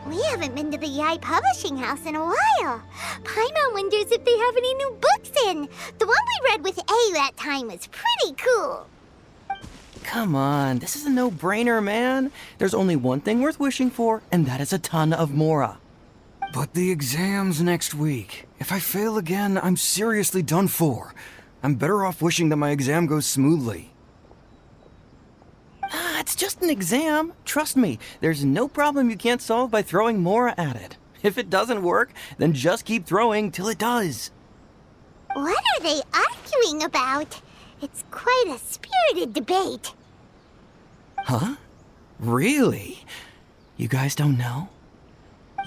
We haven't been to the Yae Publishing House in a while. Paimon wonders if they have any new books in. The one we read with A that time was pretty cool. Come on, this is a no-brainer, man. There's only one thing worth wishing for, and that is a ton of Mora. But the exam's next week. If I fail again, I'm seriously done for. I'm better off wishing that my exam goes smoothly. Ah, it's just an exam. Trust me, there's no problem you can't solve by throwing Mora at it. If it doesn't work, then just keep throwing till it does. What are they arguing about? It's quite a spirited debate. Huh? Really? You guys don't know?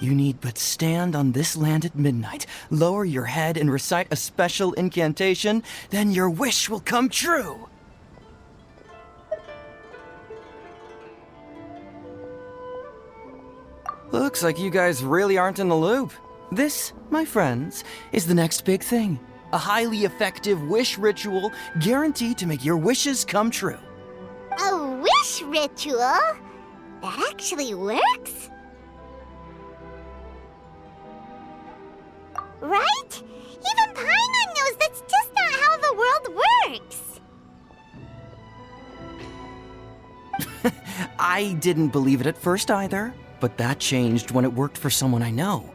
You need but stand on this land at midnight, lower your head and recite a special incantation, then your wish will come true. Looks like you guys really aren't in the loop. This, my friends, is the next big thing. A highly effective wish ritual guaranteed to make your wishes come true. A wish ritual? That actually works? Right? Even Paimon knows that's just not how the world works. I didn't believe it at first either, but that changed when it worked for someone I know.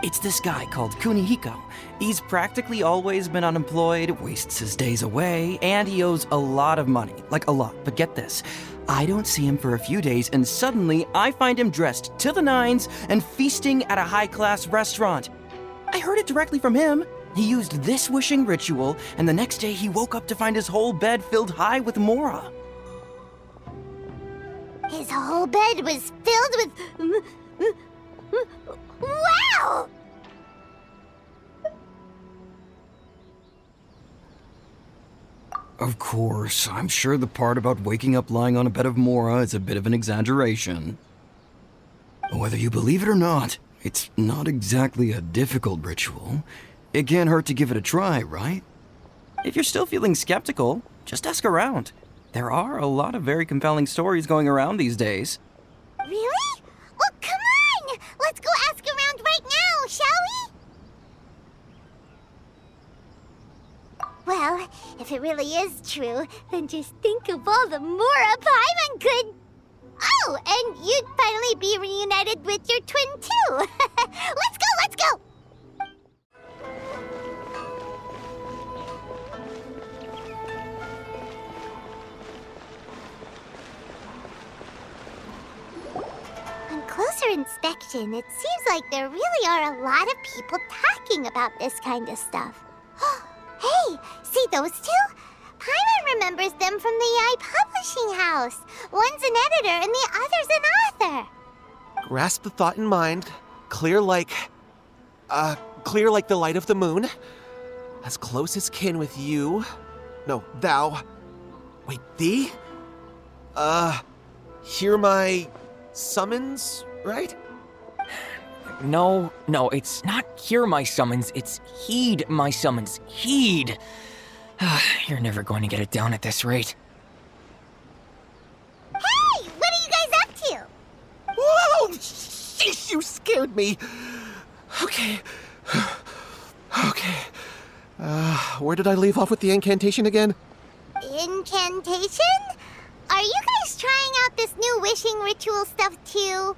It's this guy called Kunihiko. He's practically always been unemployed, wastes his days away, and he owes a lot of money. Like a lot, but get this. I don't see him for a few days, and suddenly I find him dressed to the nines and feasting at a high-class restaurant. I heard it directly from him. He used this wishing ritual, and the next day he woke up to find his whole bed filled high with Mora. His whole bed was filled with... Wow! Of course, I'm sure the part about waking up lying on a bed of Mora is a bit of an exaggeration. Whether you believe it or not, it's not exactly a difficult ritual. It can't hurt to give it a try, right? If you're still feeling skeptical, just ask around. There are a lot of very compelling stories going around these days. Really? Well, come on! Let's go ask around right now, shall we? Well, if it really is true, then just think of all the Mora Paimon could... Oh, and you'd finally be reunited with your twin, too! Let's go, let's go! On closer inspection, it seems like there really are a lot of people talking about this kind of stuff. Hey, see those two? Paimon remembers them from the Yae Publishing House. One's an editor and the other's an author. Grasp the thought in mind. Clear like the light of the moon. As close as kin with you. No, thou. Wait, thee? Hear my summons, right? No, it's not hear my summons, it's heed my summons. Heed! You're never going to get it down at this rate. Hey, what are you guys up to? Whoa! Sheesh, you scared me! Okay. Where did I leave off with the incantation again? Incantation? Are you guys trying out this new wishing ritual stuff too?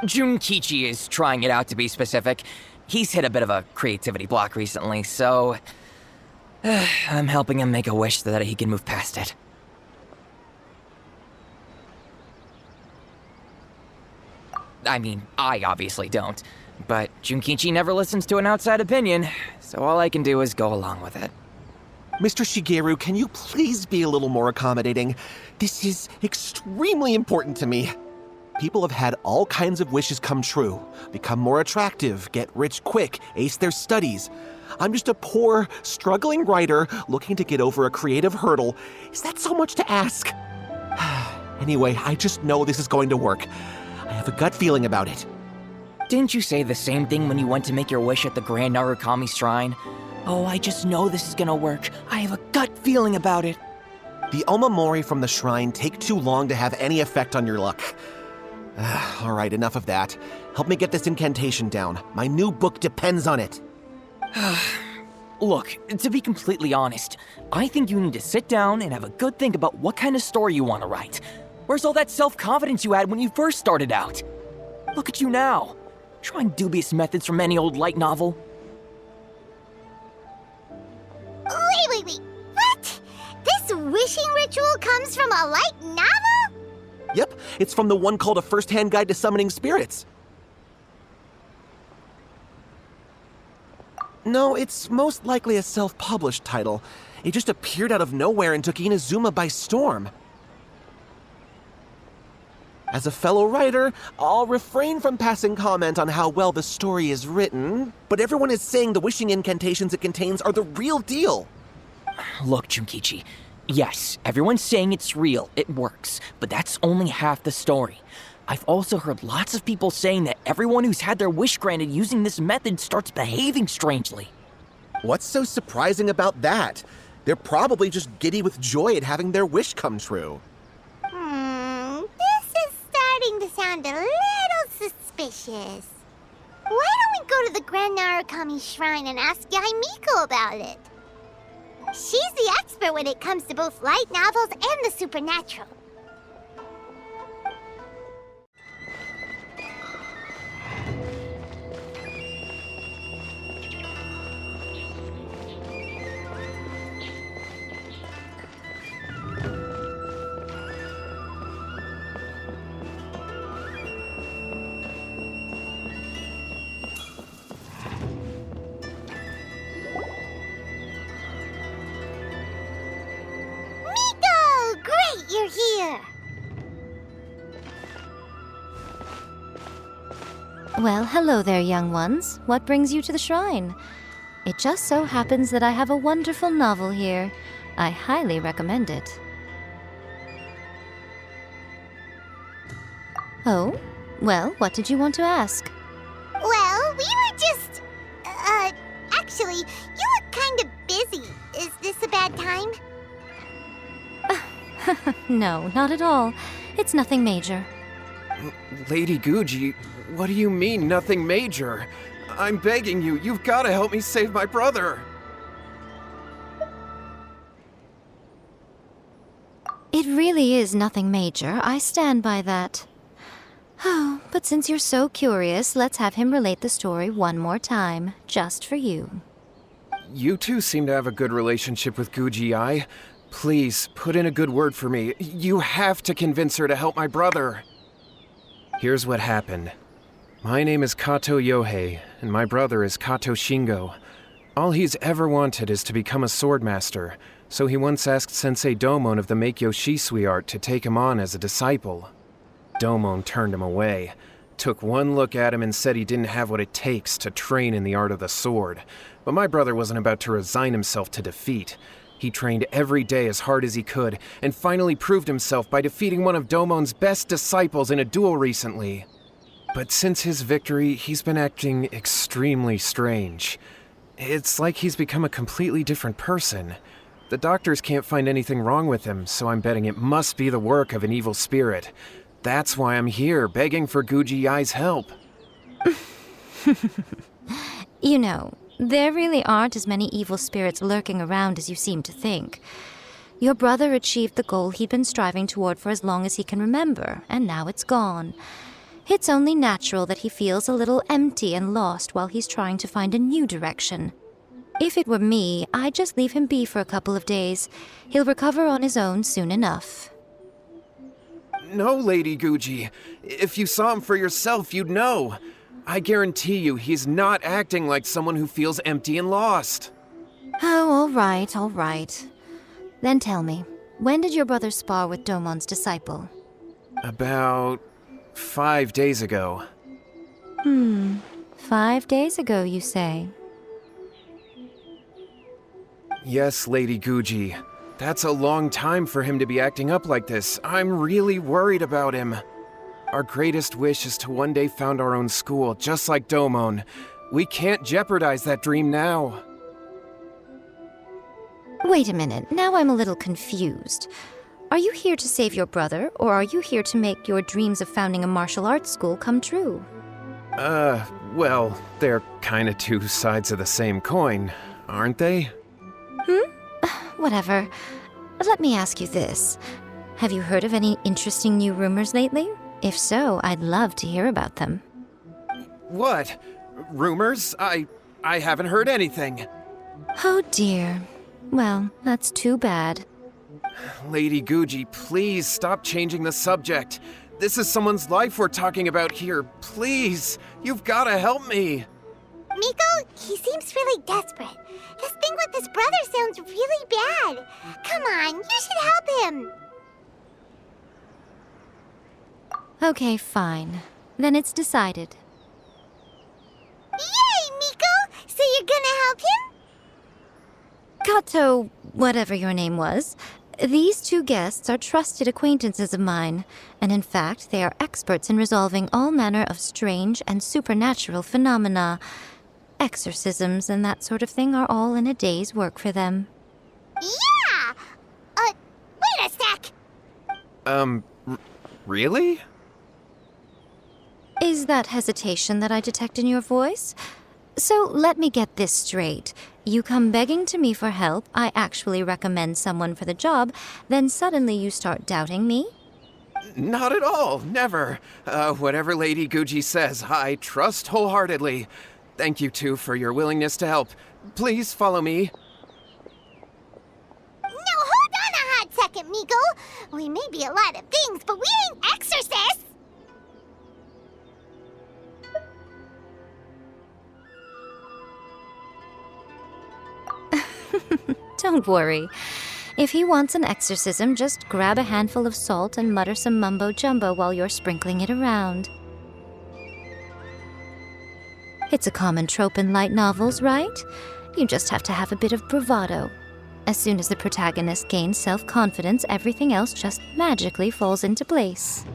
Junkichi is trying it out, to be specific. He's hit a bit of a creativity block recently, so... I'm helping him make a wish so that he can move past it. I mean, I obviously don't. But Junkichi never listens to an outside opinion, so all I can do is go along with it. Mr. Shigeru, can you please be a little more accommodating? This is extremely important to me. People have had all kinds of wishes come true. Become more attractive, get rich quick, ace their studies. I'm just a poor, struggling writer looking to get over a creative hurdle. Is that so much to ask? Anyway, I just know this is going to work. I have a gut feeling about it. Didn't you say the same thing when you went to make your wish at the Grand Narukami Shrine? Oh, I just know this is gonna work. I have a gut feeling about it. The Omamori from the shrine take too long to have any effect on your luck. All right, enough of that. Help me get this incantation down. My new book depends on it. Look, to be completely honest, I think you need to sit down and have a good think about what kind of story you want to write. Where's all that self-confidence you had when you first started out? Look at you now, trying dubious methods from any old light novel. Wait. What? This wishing ritual comes from a light novel? Yep, it's from the one called A First-Hand Guide to Summoning Spirits. No, it's most likely a self-published title. It just appeared out of nowhere and took Inazuma by storm. As a fellow writer, I'll refrain from passing comment on how well the story is written, but everyone is saying the wishing incantations it contains are the real deal. Look, Junkichi, yes, everyone's saying it's real, it works, but that's only half the story. I've also heard lots of people saying that everyone who's had their wish granted using this method starts behaving strangely. What's so surprising about that? They're probably just giddy with joy at having their wish come true. This is starting to sound a little suspicious. Why don't we go to the Grand Narukami Shrine and ask Yae Miko about it? She's the expert when it comes to both light novels and the supernatural. You're here. Well, hello there, young ones. What brings you to the shrine? It just so happens that I have a wonderful novel here. I highly recommend it. Oh? Well, what did you want to ask? Well, we were just... actually, you look kind of busy. Is this a bad time? No, not at all. It's nothing major. Lady Guji, what do you mean, nothing major? I'm begging you, you've got to help me save my brother. It really is nothing major. I stand by that. Oh, but since you're so curious, let's have him relate the story one more time, just for you. You two seem to have a good relationship with Guji-ai. Please, put in a good word for me. You have to convince her to help my brother. Here's what happened. My name is Kato Yohei, and my brother is Kato Shingo. All he's ever wanted is to become a swordmaster, so he once asked Sensei Domon of the Meikyo Shisui art to take him on as a disciple. Domon turned him away, took one look at him and said he didn't have what it takes to train in the art of the sword. But my brother wasn't about to resign himself to defeat. He trained every day as hard as he could, and finally proved himself by defeating one of Domon's best disciples in a duel recently. But since his victory, he's been acting extremely strange. It's like he's become a completely different person. The doctors can't find anything wrong with him, so I'm betting it must be the work of an evil spirit. That's why I'm here, begging for Guji-ai's help. You know, there really aren't as many evil spirits lurking around as you seem to think. Your brother achieved the goal he'd been striving toward for as long as he can remember, and now it's gone. It's only natural that he feels a little empty and lost while he's trying to find a new direction. If it were me, I'd just leave him be for a couple of days. He'll recover on his own soon enough. No, Lady Guji. If you saw him for yourself, you'd know. I guarantee you he's not acting like someone who feels empty and lost. Oh, all right. Then tell me, when did your brother spar with Domon's disciple? About 5 days ago. 5 days ago, you say? Yes, Lady Guji. That's a long time for him to be acting up like this. I'm really worried about him. Our greatest wish is to one day found our own school, just like Domon. We can't jeopardize that dream now. Wait a minute, now I'm a little confused. Are you here to save your brother, or are you here to make your dreams of founding a martial arts school come true? Well, they're kinda two sides of the same coin, aren't they? Whatever. Let me ask you this. Have you heard of any interesting new rumors lately? If so, I'd love to hear about them. What? Rumors? I haven't heard anything. Oh dear. Well, that's too bad. Lady Guji, please stop changing the subject. This is someone's life we're talking about here. Please, you've gotta help me. Miko, he seems really desperate. His thing with his brother sounds really bad. Come on, you should help him. Okay, fine. Then it's decided. Yay, Miko! So you're gonna help him? Kato, whatever your name was, these two guests are trusted acquaintances of mine, and in fact, they are experts in resolving all manner of strange and supernatural phenomena. Exorcisms and that sort of thing are all in a day's work for them. Yeah! Wait a sec! Really? Is that hesitation that I detect in your voice? So let me get this straight. You come begging to me for help, I actually recommend someone for the job, then suddenly you start doubting me? Not at all, never. Whatever Lady Guji says, I trust wholeheartedly. Thank you two for your willingness to help. Please follow me. No, hold on a hot second, Miko. We may be a lot of things, but we ain't exorcists! Don't worry. If he wants an exorcism, just grab a handful of salt and mutter some mumbo-jumbo while you're sprinkling it around. It's a common trope in light novels, right? You just have to have a bit of bravado. As soon as the protagonist gains self-confidence, everything else just magically falls into place.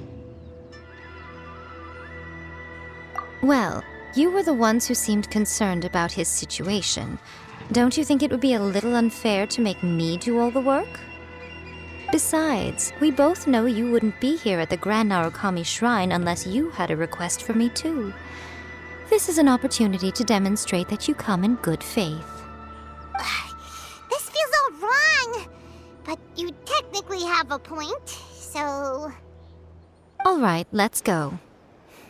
Well, you were the ones who seemed concerned about his situation. Don't you think it would be a little unfair to make me do all the work? Besides, we both know you wouldn't be here at the Great Narukami Shrine unless you had a request for me too. This is an opportunity to demonstrate that you come in good faith. This feels all wrong. But you technically have a point, so... All right, let's go.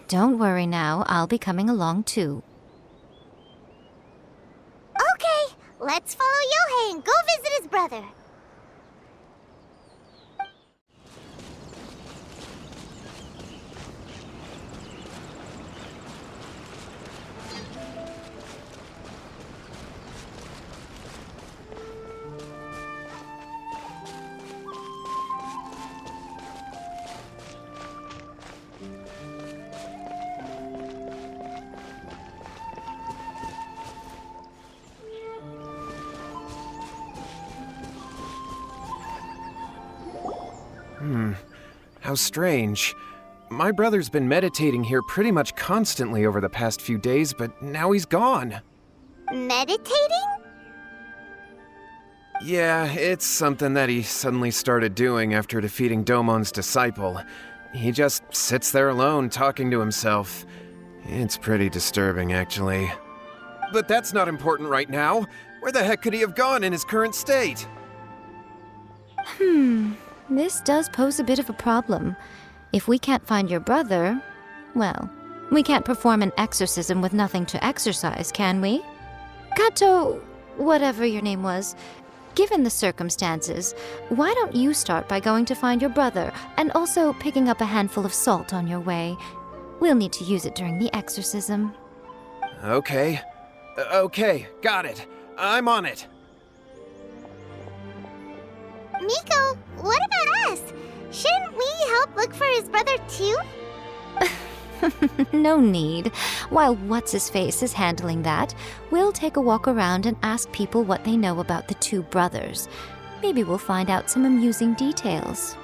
Don't worry now, I'll be coming along too. Okay, let's follow Yohei and go visit his brother. How strange. My brother's been meditating here pretty much constantly over the past few days, but now he's gone. Meditating? Yeah, it's something that he suddenly started doing after defeating Domon's disciple. He just sits there alone, talking to himself. It's pretty disturbing, actually. But that's not important right now. Where the heck could he have gone in his current state? This does pose a bit of a problem. If we can't find your brother, well, we can't perform an exorcism with nothing to exorcise, can we? Kato, whatever your name was, given the circumstances, why don't you start by going to find your brother and also picking up a handful of salt on your way? We'll need to use it during the exorcism. Okay. Okay, got it. I'm on it. Miko, what about us? Shouldn't we help look for his brother too? No need. While What's-His-Face is handling that, we'll take a walk around and ask people what they know about the two brothers. Maybe we'll find out some amusing details.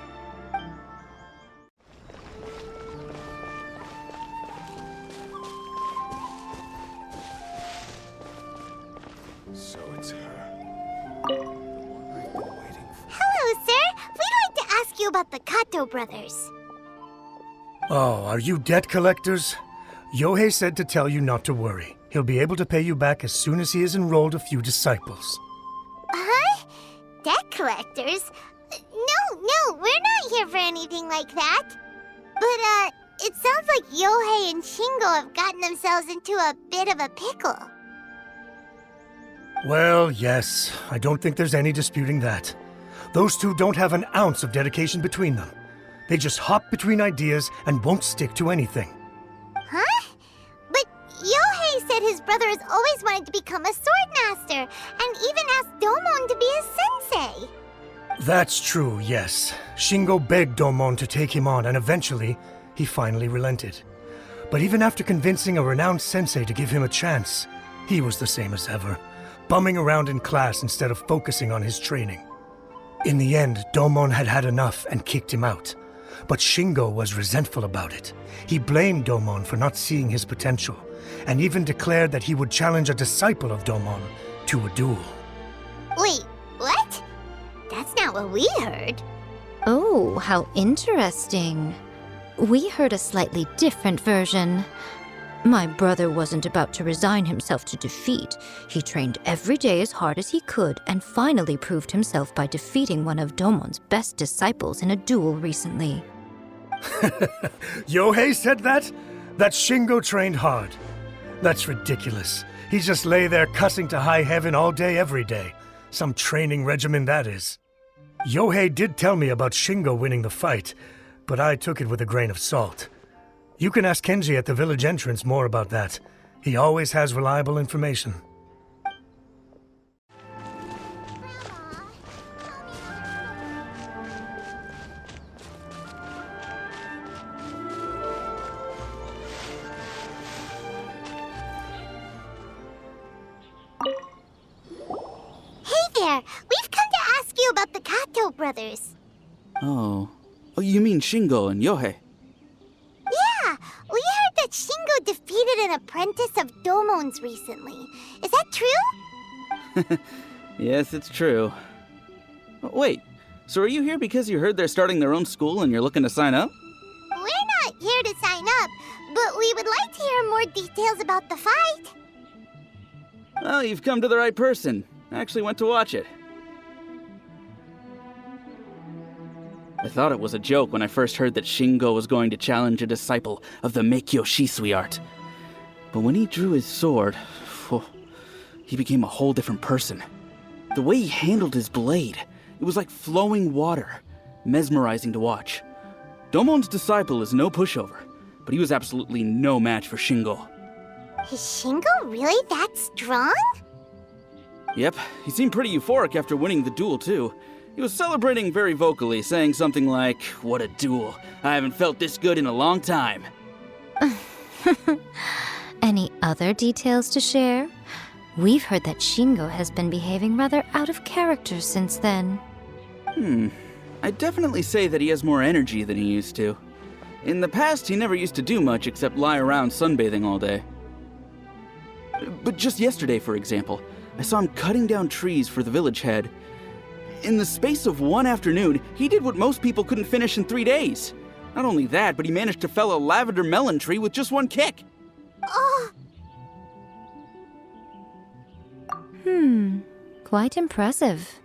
about the Kato brothers. Oh, are you debt collectors? Yohei said to tell you not to worry. He'll be able to pay you back as soon as he has enrolled a few disciples. Huh? Debt collectors? No, we're not here for anything like that. But, it sounds like Yohei and Shingo have gotten themselves into a bit of a pickle. Well, yes, I don't think there's any disputing that. Those two don't have an ounce of dedication between them. They just hop between ideas and won't stick to anything. Huh? But Yohei said his brother has always wanted to become a sword master, and even asked Domon to be his sensei. That's true, yes. Shingo begged Domon to take him on, and eventually, he finally relented. But even after convincing a renowned sensei to give him a chance, he was the same as ever, bumming around in class instead of focusing on his training. In the end, Domon had had enough and kicked him out. But Shingo was resentful about it. He blamed Domon for not seeing his potential, and even declared that he would challenge a disciple of Domon to a duel. Wait, what? That's not what we heard. Oh, how interesting. We heard a slightly different version. My brother wasn't about to resign himself to defeat. He trained every day as hard as he could and finally proved himself by defeating one of Domon's best disciples in a duel recently. Yohei said that? That Shingo trained hard. That's ridiculous. He just lay there cussing to high heaven all day every day. Some training regimen that is. Yohei did tell me about Shingo winning the fight, but I took it with a grain of salt. You can ask Kenji at the village entrance more about that. He always has reliable information. Hey there, we've come to ask you about the Kato brothers. Oh, you mean Shingo and Yohei? Yeah, we heard that Shingo defeated an apprentice of Domon's recently. Is that true? Yes, it's true. Wait, so are you here because you heard they're starting their own school and you're looking to sign up? We're not here to sign up, but we would like to hear more details about the fight. Well, you've come to the right person. I actually went to watch it. I thought it was a joke when I first heard that Shingo was going to challenge a disciple of the Meikyo Shisui art. But when he drew his sword, he became a whole different person. The way he handled his blade, it was like flowing water, mesmerizing to watch. Domon's disciple is no pushover, but he was absolutely no match for Shingo. Is Shingo really that strong? Yep, he seemed pretty euphoric after winning the duel too. He was celebrating very vocally, saying something like, "What a duel. I haven't felt this good in a long time." Any other details to share? We've heard that Shingo has been behaving rather out of character since then. I'd definitely say that he has more energy than he used to. In the past, he never used to do much except lie around sunbathing all day. But just yesterday, for example, I saw him cutting down trees for the village head. In the space of one afternoon, he did what most people couldn't finish in 3 days. Not only that, but he managed to fell a lavender melon tree with just one kick. Oh, Quite impressive.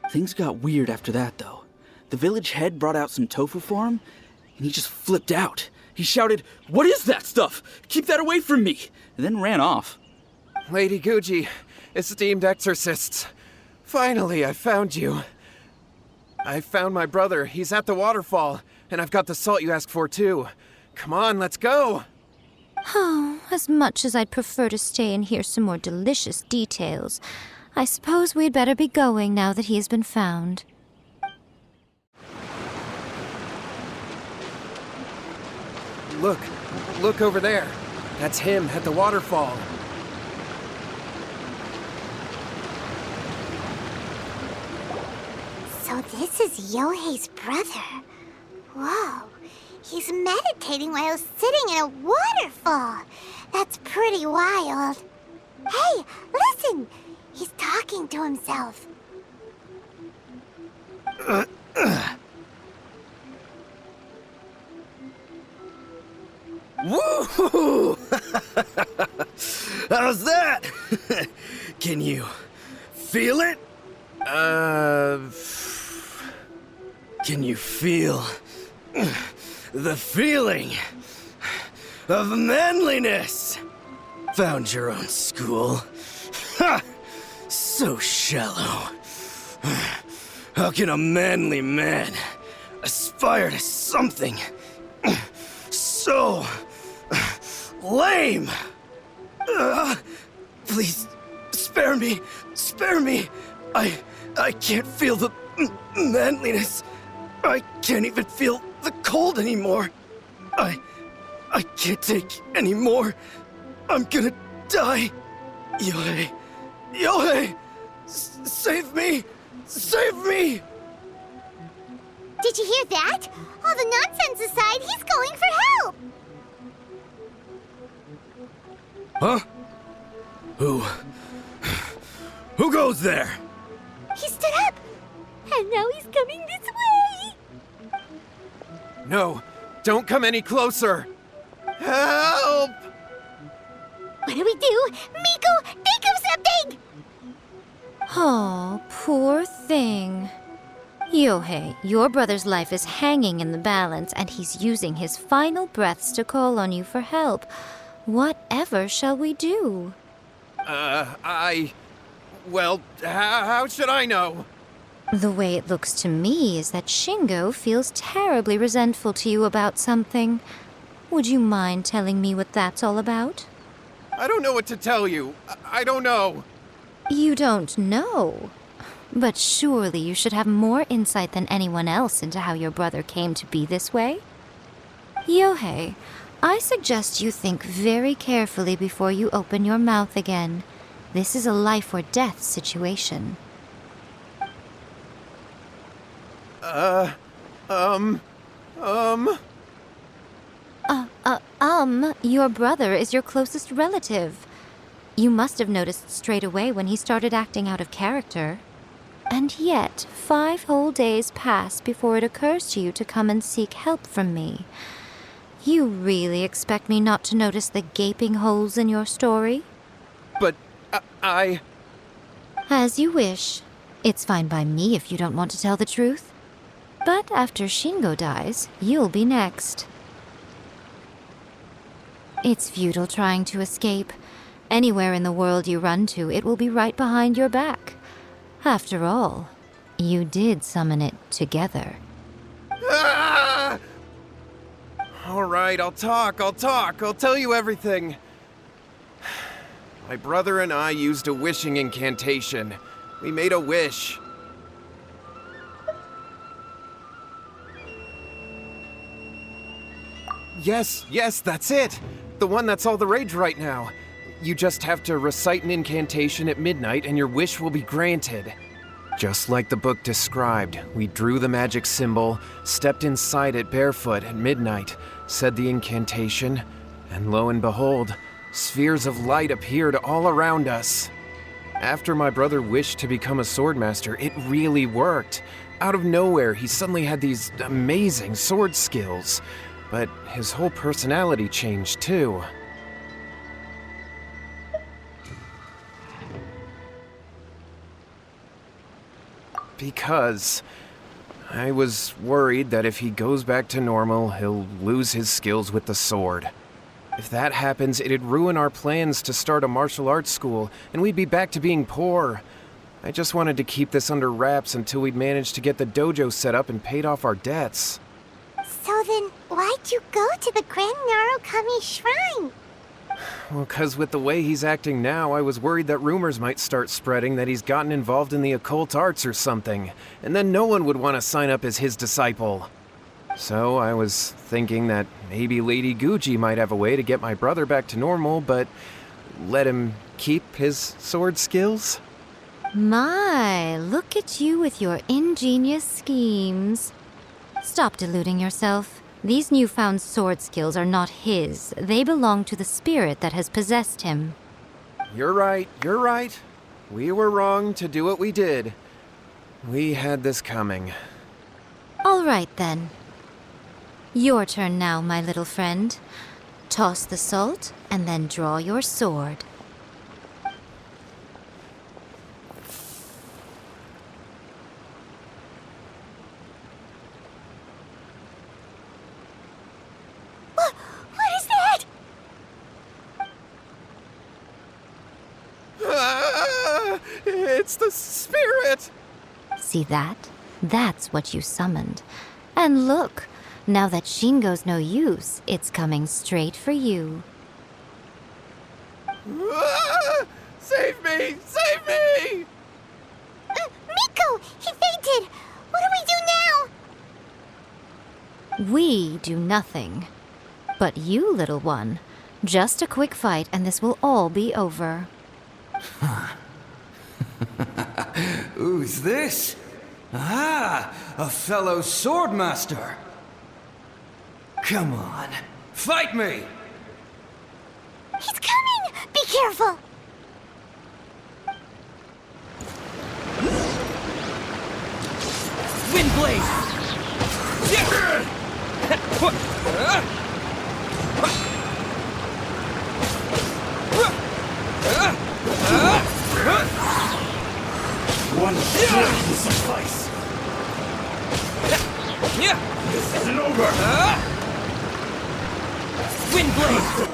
Things got weird after that, though. The village head brought out some tofu for him, and he just flipped out. He shouted, "What is that stuff? Keep that away from me!" and then ran off. Lady Guji, esteemed exorcists. Finally, I found you. I found my brother. He's at the waterfall, and I've got the salt you asked for, too. Come on, let's go! Oh, as much as I'd prefer to stay and hear some more delicious details, I suppose we'd better be going now that he has been found. Look over there. That's him at the waterfall. so this is Yohei's brother. Whoa, he's meditating while sitting in a waterfall. That's pretty wild. Hey, listen! He's talking to himself. Woo! How's that? Can you feel it? Can you feel the feeling of manliness? Found your own school. Ha! So shallow. How can a manly man aspire to something so lame? Please, spare me. Spare me. I can't feel the manliness. I can't even feel the cold anymore. I can't take any more. I'm gonna die. Yae. Yae! Save me! Save me! Did you hear that? All the nonsense aside, he's going for help! Huh? Who goes there? He stood up! And now he's coming this way! No, don't come any closer! Help! What do we do? Miko, think of something! Oh, poor thing. Yohei, your brother's life is hanging in the balance, and he's using his final breaths to call on you for help. Whatever shall we do? Well, how should I know? The way it looks to me is that Shingo feels terribly resentful to you about something. Would you mind telling me what that's all about? I don't know what to tell you. I don't know. You don't know? But surely you should have more insight than anyone else into how your brother came to be this way? Yohei, I suggest you think very carefully before you open your mouth again. This is a life or death situation. Your brother is your closest relative. You must have noticed straight away when he started acting out of character. And yet, 5 whole days pass before it occurs to you to come and seek help from me. You really expect me not to notice the gaping holes in your story? But I... As you wish. It's fine by me if you don't want to tell the truth. But after Shingo dies, you'll be next. It's futile trying to escape. Anywhere in the world you run to, it will be right behind your back. After all, you did summon it together. Ah! All right, I'll talk. I'll tell you everything. My brother and I used a wishing incantation. We made a wish. Yes, that's it. The one that's all the rage right now. You just have to recite an incantation at midnight and your wish will be granted. Just like the book described, we drew the magic symbol, stepped inside it barefoot at midnight, said the incantation, and lo and behold, spheres of light appeared all around us. After my brother wished to become a swordmaster, it really worked. Out of nowhere, he suddenly had these amazing sword skills, but his whole personality changed too. Because I was worried that if he goes back to normal, he'll lose his skills with the sword. If that happens, it'd ruin our plans to start a martial arts school, and we'd be back to being poor. I just wanted to keep this under wraps until we'd managed to get the dojo set up and paid off our debts. So then, why'd you go to the Great Narukami Shrine? Well, 'cause with the way he's acting now, I was worried that rumors might start spreading that he's gotten involved in the occult arts or something, and then no one would want to sign up as his disciple. So I was thinking that maybe Lady Guji might have a way to get my brother back to normal, but let him keep his sword skills? My, look at you with your ingenious schemes. Stop deluding yourself. These newfound sword skills are not his. They belong to the spirit that has possessed him. You're right. We were wrong to do what we did. We had this coming. All right, then. Your turn now, my little friend. Toss the salt, and then draw your sword. What is that? It's the spirit! See that? That's what you summoned. And look, now that Shingo's no use, it's coming straight for you. Save me! Save me! Miko! He fainted! What do we do now? We do nothing. But you, little one, just a quick fight and this will all be over. Who's this? Ah, a fellow swordmaster. Come on, fight me! He's coming! Be careful! Windblade! One shot will suffice. This isn't over. Windblade!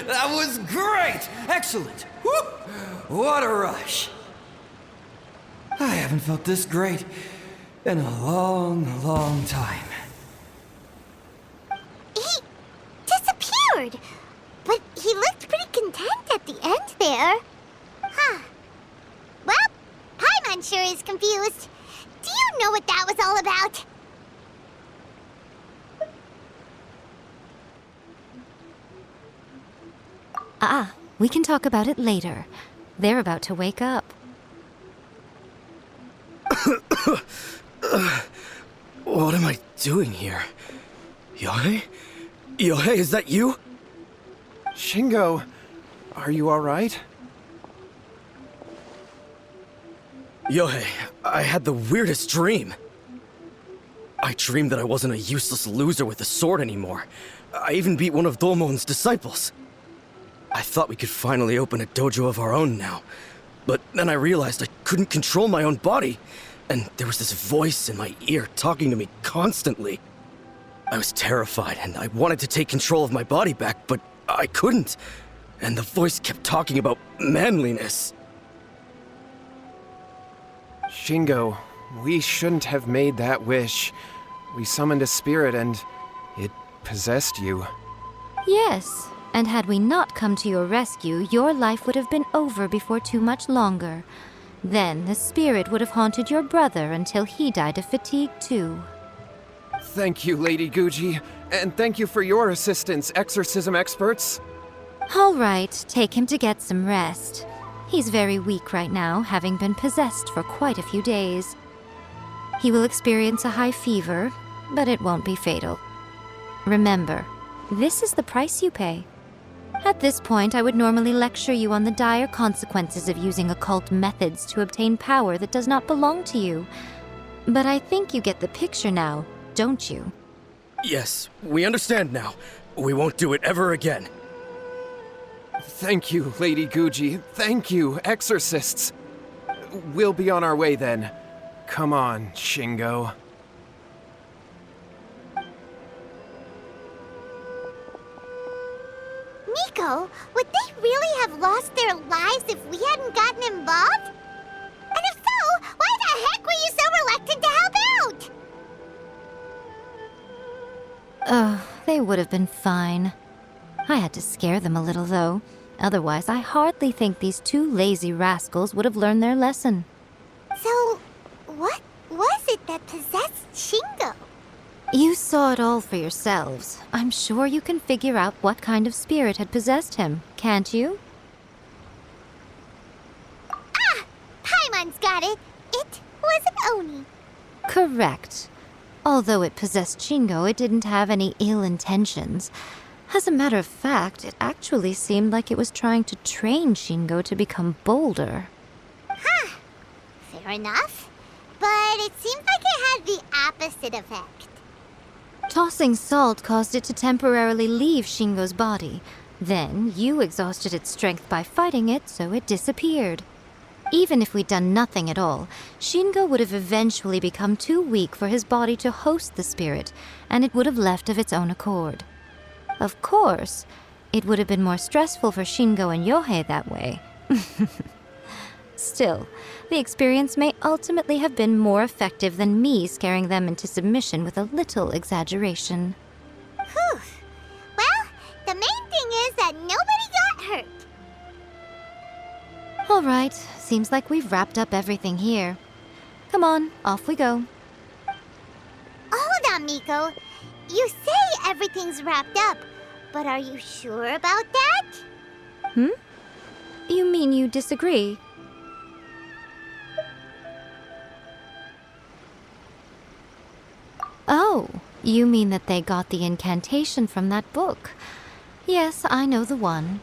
That was great! Excellent! Whoop! What a rush! I haven't felt this great in a long, long time. He disappeared! But he looked pretty content at the end there. Huh. Well, Paimon sure is confused. Do you know what that was all about? We can talk about it later. They're about to wake up. What am I doing here? Yae? Yae, is that you? Shingo, are you alright? Yae, I had the weirdest dream. I dreamed that I wasn't a useless loser with a sword anymore. I even beat one of Domon's disciples. I thought we could finally open a dojo of our own now. But then I realized I couldn't control my own body. And there was this voice in my ear talking to me constantly. I was terrified and I wanted to take control of my body back, but I couldn't. And the voice kept talking about manliness. Shingo, we shouldn't have made that wish. We summoned a spirit and it possessed you. Yes, and had we not come to your rescue, your life would have been over before too much longer. Then the spirit would have haunted your brother until he died of fatigue too. Thank you, Lady Guji, and thank you for your assistance, exorcism experts. All right, take him to get some rest. He's very weak right now, having been possessed for quite a few days. He will experience a high fever, but it won't be fatal. Remember, this is the price you pay. At this point, I would normally lecture you on the dire consequences of using occult methods to obtain power that does not belong to you. But I think you get the picture now, don't you? Yes, we understand now. We won't do it ever again. Thank you, Lady Guji. Thank you, exorcists. We'll be on our way then. Come on, Shingo. Miko, would they really have lost their lives if we hadn't gotten involved? And if so, why the heck were you so reluctant to help out? Oh, they would have been fine. I had to scare them a little, though. Otherwise, I hardly think these two lazy rascals would have learned their lesson. So, what was it that possessed Shingo? You saw it all for yourselves. I'm sure you can figure out what kind of spirit had possessed him, can't you? Ah! Paimon's got it. It was an Oni. Correct. Although it possessed Shingo, it didn't have any ill intentions. As a matter of fact, it actually seemed like it was trying to train Shingo to become bolder. Huh. Fair enough. but it seems like it had the opposite effect. Tossing salt caused it to temporarily leave Shingo's body. Then you exhausted its strength by fighting it, so it disappeared. Even if we'd done nothing at all, Shingo would have eventually become too weak for his body to host the spirit, and it would have left of its own accord. Of course, it would have been more stressful for Shingo and Yohei that way. Still, the experience may ultimately have been more effective than me scaring them into submission with a little exaggeration. Whew. Well, the main thing is that nobody got hurt. All right, seems like we've wrapped up everything here. Come on, off we go. Hold on, Miko. You say everything's wrapped up, but are you sure about that? You mean you disagree? Oh, you mean that they got the incantation from that book. Yes, I know the one.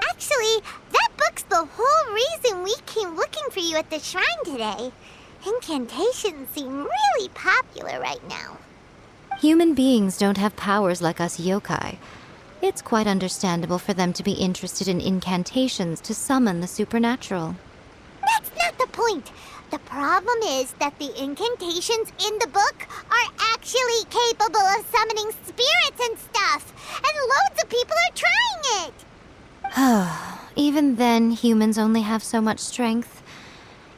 Actually, that book's the whole reason we came looking for you at the shrine today. Incantations seem really popular right now. Human beings don't have powers like us yokai. It's quite understandable for them to be interested in incantations to summon the supernatural. That's not the point. The problem is that the incantations in the book are actually capable of summoning spirits and stuff, and loads of people are trying it. Even then, humans only have so much strength.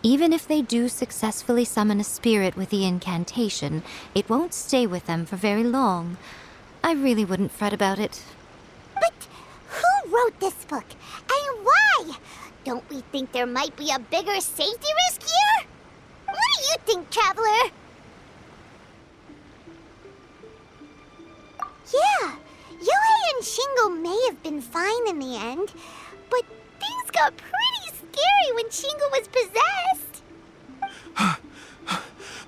Even if they do successfully summon a spirit with the incantation, it won't stay with them for very long. I really wouldn't fret about it. But who wrote this book, and why? Don't we think there might be a bigger safety risk here? What do you think, Traveler? Yeah, Yohei and Shingo may have been fine in the end, but things got pretty scary when Shingo was possessed.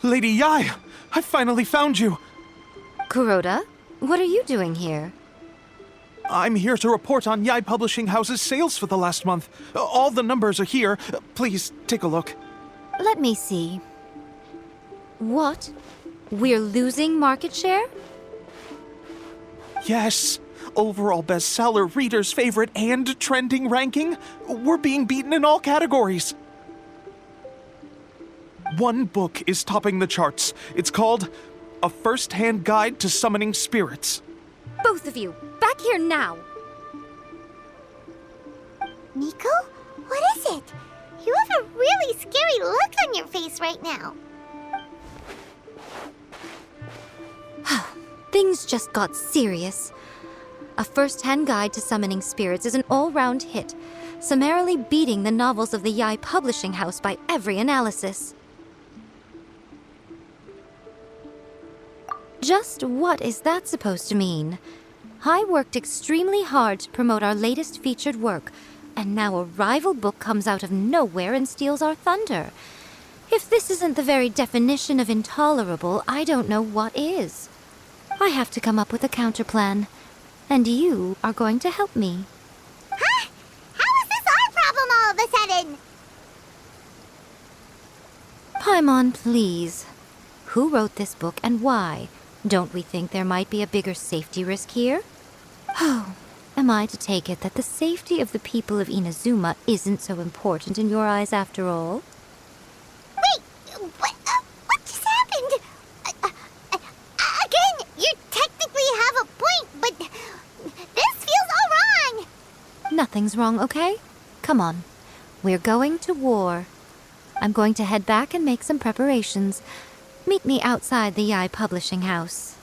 Lady Yae, I finally found you. Kuroda, what are you doing here? I'm here to report on Yae Publishing House's sales for the last month. All the numbers are here. Please take a look. Let me see. What? We're losing market share? Yes. Overall bestseller, readers' favorite, and trending ranking. We're being beaten in all categories. One book is topping the charts. It's called A First-Hand Guide to Summoning Spirits. Both of you, back here now! Miko? What is it? You have a really scary look on your face right now. Things just got serious. A First-Hand Guide to Summoning Spirits is an all-round hit, summarily beating the novels of the Yae Publishing House by every analysis. Just what is that supposed to mean? I worked extremely hard to promote our latest featured work, and now a rival book comes out of nowhere and steals our thunder. If this isn't the very definition of intolerable, I don't know what is. I have to come up with a counterplan, and you are going to help me. Huh? How is this our problem all of a sudden? Paimon, please. Who wrote this book and why? Don't we think there might be a bigger safety risk here? Oh, am I to take it that the safety of the people of Inazuma isn't so important in your eyes after all? Wait, what just happened? Again, you technically have a point, but this feels all wrong. Nothing's wrong, okay? Come on. We're going to war. I'm going to head back and make some preparations. Meet me outside the Yae Publishing House.